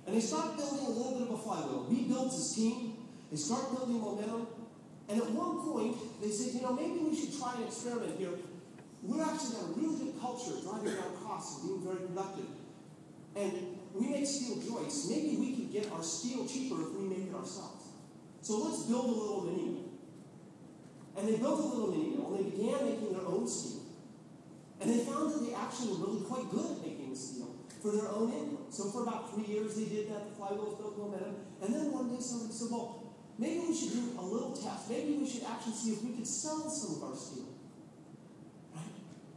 And they start building a little bit of a flywheel. He builds his team. They start building momentum. And at one point, they said, maybe we should try an experiment here. We're actually got a really good culture, driving down costs and being very productive. And we make steel joists. Maybe we could get our steel cheaper if we make it ourselves. So let's build a little mini mill. And they built a little mini mill, and they began making their own steel. And they found that they actually were really quite good at making steel for their own income. So for about 3 years, they did that. The flywheels built momentum. And then one day, somebody said, well, maybe we should do a little test. Maybe we should actually see if we could sell some of our steel. Right?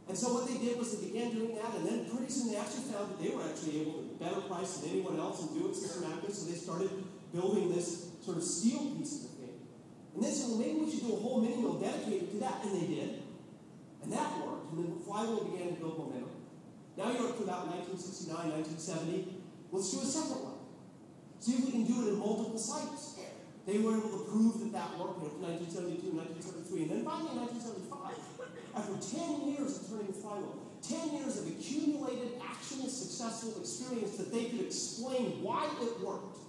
And so what they did was they began doing that, and then pretty soon they actually found that they were actually able to better price than anyone else and do it systematically. So they started building this sort of steel piece of the thing. And they said, well, maybe we should do a whole mini mill dedicated to that. And they did. And that worked. And then the flywheel began to build momentum. Now you're up to about 1969, 1970. Let's do a second one. See if we can do it in multiple sites. They were able to prove that that worked in 1972, 1973. And then finally in 1975, after 10 years of turning the flywheel, 10 years of accumulated, actually successful experience that they could explain why it worked,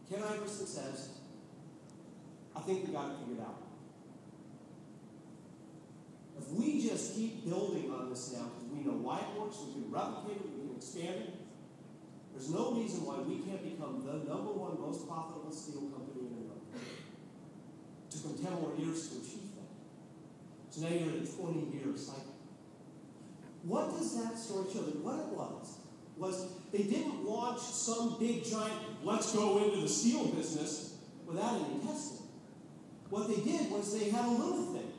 Ken Iverson says, I think we got it figured out. If we just keep building on this now, because we know why it works, we can replicate it, we can expand it, there's no reason why we can't become the #1 most profitable steel company in the world. It took them 10 more years to achieve that. So now you're at a 20-year cycle. What does that story show? That what it was they didn't launch some big giant, let's go into the steel business without any testing. What they did was they had a little thing.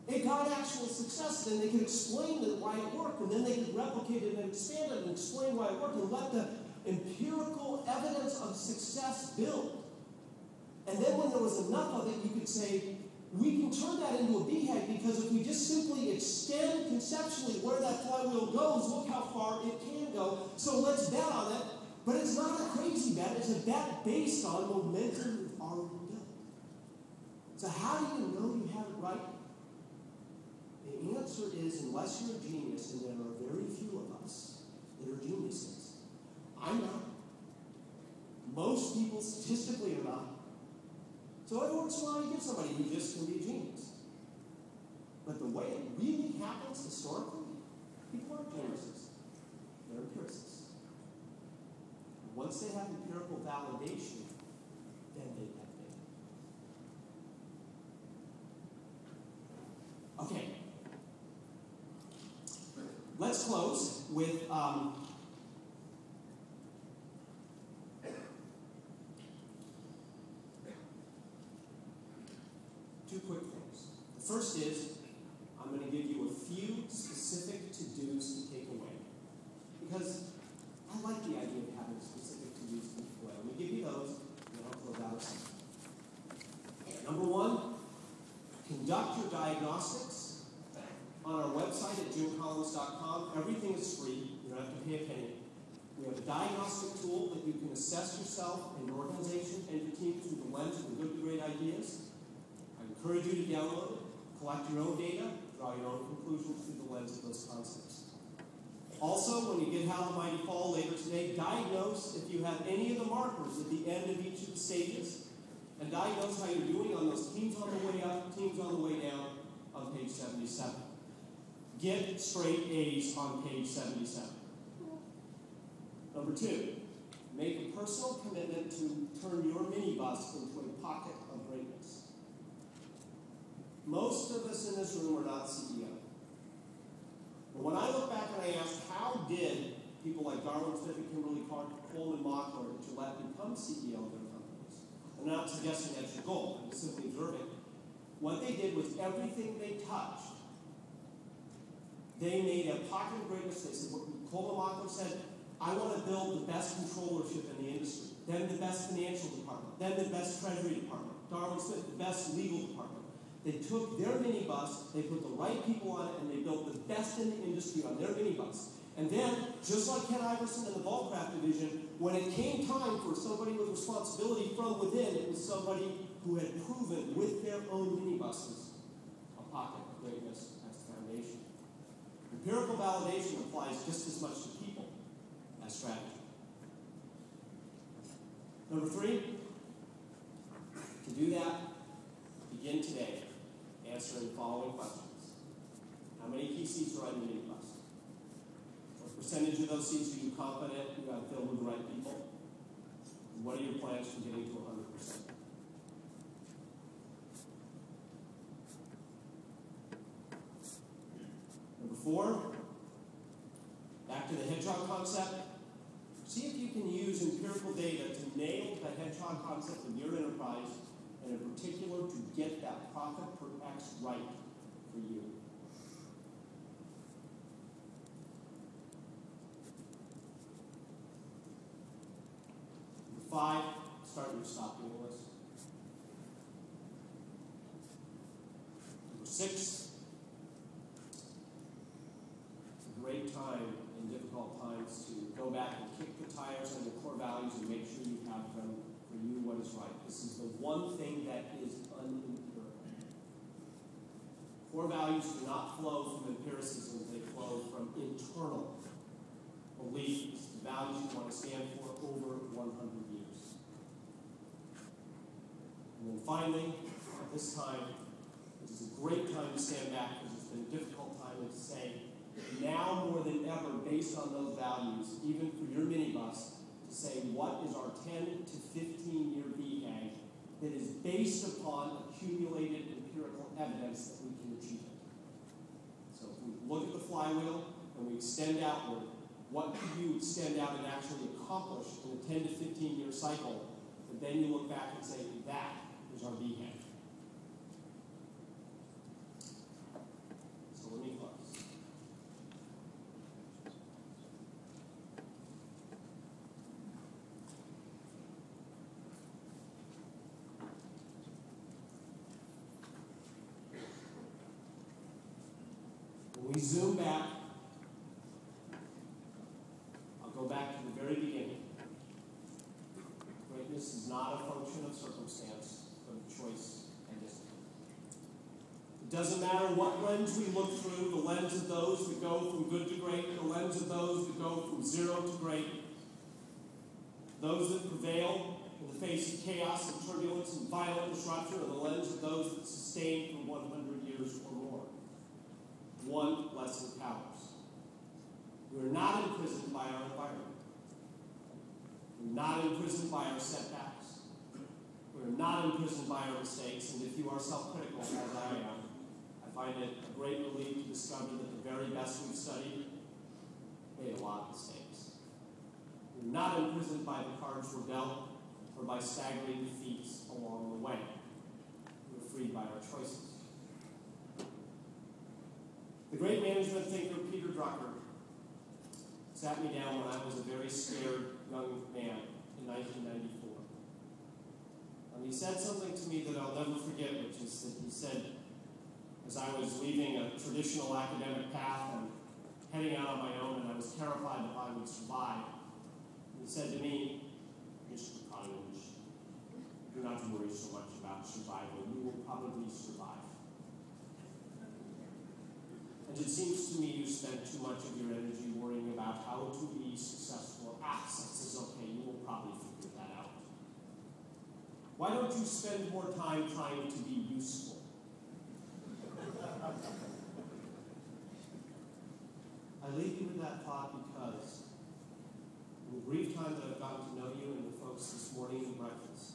It got actual success, then they could explain why it worked, and then they could replicate it and expand it and explain why it worked, and let the empirical evidence of success build. And then when there was enough of it, you could say, we can turn that into a beehive, because if we just simply extend conceptually where that flywheel goes, look how far it can go. So let's bet on it. But it's not a crazy bet. It's a bet based on momentum we've already built. So how do you know you have it right? The answer is, unless you're a genius, and there are very few of us that are geniuses. I'm not. Most people statistically are not. So every once in a while you get somebody who just can be a genius. But the way it really happens historically, people aren't geniuses. They're empiricists. And once they have empirical validation, then they have data. Okay. Let's close with two quick things. The first is, I'm going to give you a few specific to-dos to take away. Because I like the idea of having specific to-dos to take away. Let me give you those, and then I'll close out a second. Number one, conduct your diagnostics. On our website at jimcollins.com, everything is free. You don't have to pay a penny. We have a diagnostic tool that you can assess yourself and your organization and your team through the lens of the good to great ideas. I encourage you to download it, collect your own data, draw your own conclusions through the lens of those concepts. Also, when you get How the Mighty Fall later today, diagnose if you have any of the markers at the end of each of the stages, and diagnose how you're doing on those teams on the way up, teams on the way down on page 77. Get straight A's on page 77. Number two, make a personal commitment to turn your minibus into a pocket of greatness. Most of us in this room are not CEO. But when I look back and I ask, how did people like Darwin Smith and Kimberly Coleman Mockler and Gillette become CEO of their companies? I'm not suggesting that's your goal. I'm just simply observing. What they did was everything they touched, they made a pocket of greatness. They said, Coleman Mockler said, I want to build the best controllership in the industry, then the best financial department, then the best treasury department. Darwin Smith, the best legal department. They took their minibus, they put the right people on it, and they built the best in the industry on their minibus. And then, just like Ken Iverson and the Volcraft division, when it came time for somebody with responsibility from within, it was somebody who had proven with their own minibuses a pocket of greatness as the foundation. Empirical validation applies just as much to people as strategy. Number 3, to do that, begin today answering the following questions. How many key seats are on your mini bus? What percentage of those seats are you confident you have filled with the right people? And what are your plans for getting to 100%? Number 4, back to the hedgehog concept. See if you can use empirical data to nail the hedgehog concept of your enterprise, and in particular to get that profit per X right for you. Number 5, start your stopping list. Number 6, it's a great time in difficult times to go back and kick the tires on your core values and make sure you have them for you what is right. This is the one thing that is unempirical. Core values do not flow from empiricism, they flow from internal beliefs, the values you want to stand for over 100 years. And then finally, at this time, this is a great time to stand back because it's been a difficult time, and to say, now more than ever, based on those values, even for your minibus, to say what is our 10 to 15-year BHAG that is based upon accumulated empirical evidence that we can achieve it. So if we look at the flywheel and we extend outward, what can you extend out and actually accomplish in a 10 to 15-year cycle? But then you look back and say, that is our BHAG. So let me close. When we zoom back, I'll go back to the very beginning. Greatness is not a function of circumstance, but of choice and discipline. It doesn't matter what lens we look through, the lens of those that go from good to great, the lens of those that go from 0 to great, those that prevail in the face of chaos and turbulence and violent disruption, or the lens of those that sustain for 100 years or more. One lesson counts. We are not imprisoned by our environment. We're not imprisoned by our setbacks. We're not imprisoned by our mistakes. And if you are self-critical, as I am, I find it a great relief to discover that the very best we've studied made a lot of mistakes. We're not imprisoned by the cards we're dealt or by staggering defeats along the way. We're freed by our choices. The great management thinker Peter Drucker sat me down when I was a very scared young man in 1994. And he said something to me that I'll never forget, which is that he said, as I was leaving a traditional academic path and heading out on my own, and I was terrified if I would survive, he said to me, Mr. Connors, do not worry so much about survival. You will probably survive. And it seems to me you spend too much of your energy worrying about how to be successful. Access is okay, you will probably figure that out. Why don't you spend more time trying to be useful? I leave you with that thought because in the brief time that I've gotten to know you and the folks this morning at breakfast,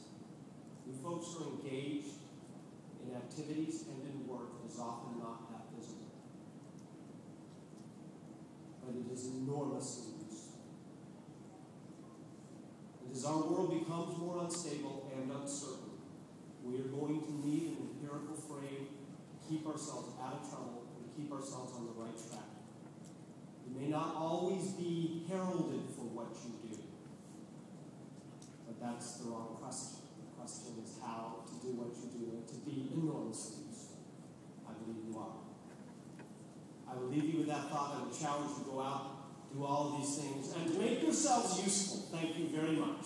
you folks are engaged in activities and in work that is often not that visible. But it is enormously useful. And as our world becomes more unstable and uncertain, we are going to need an empirical frame to keep ourselves out of trouble and to keep ourselves on the right track. You may not always be heralded for what you do, but that's the wrong question. The question is how to do what you do and to be enormously useful. I believe you are. I will leave you with that thought. I will challenge you to go out, do all of these things, and to make yourselves useful. Thank you very much.